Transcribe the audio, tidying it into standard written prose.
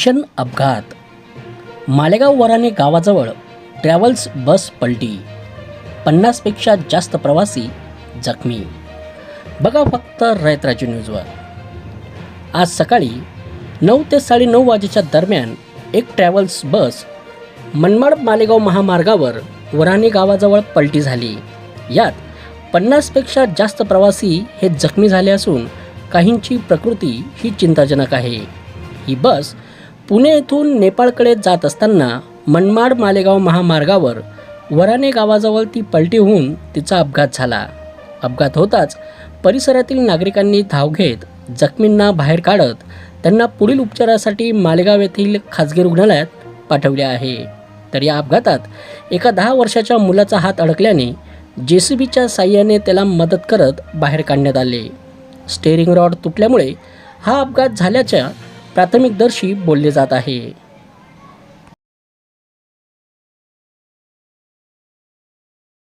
भीषण अपघात. मालेगाव वराणे गावाजवळ ट्रॅव्हल्स बस पलटी. 50पेक्षा जास्त प्रवासी जखमी. बघा फक्त रयत राज्य न्यूजवर. आज सकाळी 9 ते 9:30 वाजेच्या दरम्यान एक ट्रॅव्हल्स बस मनमाड मालेगाव महामार्गावर वराणे गावाजवळ पलटी झाली. यात 50पेक्षा जास्त प्रवासी हे जखमी झाले असून काहींची प्रकृती ही चिंताजनक आहे. ही बस पुणे येथून नेपाळकडे जात असताना मनमाड मालेगाव महामार्गावर वराणे गावाजवळ ती पलटी होऊन तिचा अपघात झाला. अपघात होताच परिसरातील नागरिकांनी धाव घेत जखमींना बाहेर काढत त्यांना पुढील उपचारासाठी मालेगाव येथील खाजगी रुग्णालयात पाठवले आहे. तर या अपघातात एका 10 वर्षाच्या मुलाचा हात अडकल्याने JCBच्या साह्याने त्याला मदत करत बाहेर काढण्यात आले. स्टेअरिंग रॉड तुटल्यामुळे हा अपघात झाल्याच्या प्राथमिकदर्शी बोलले जात आहे.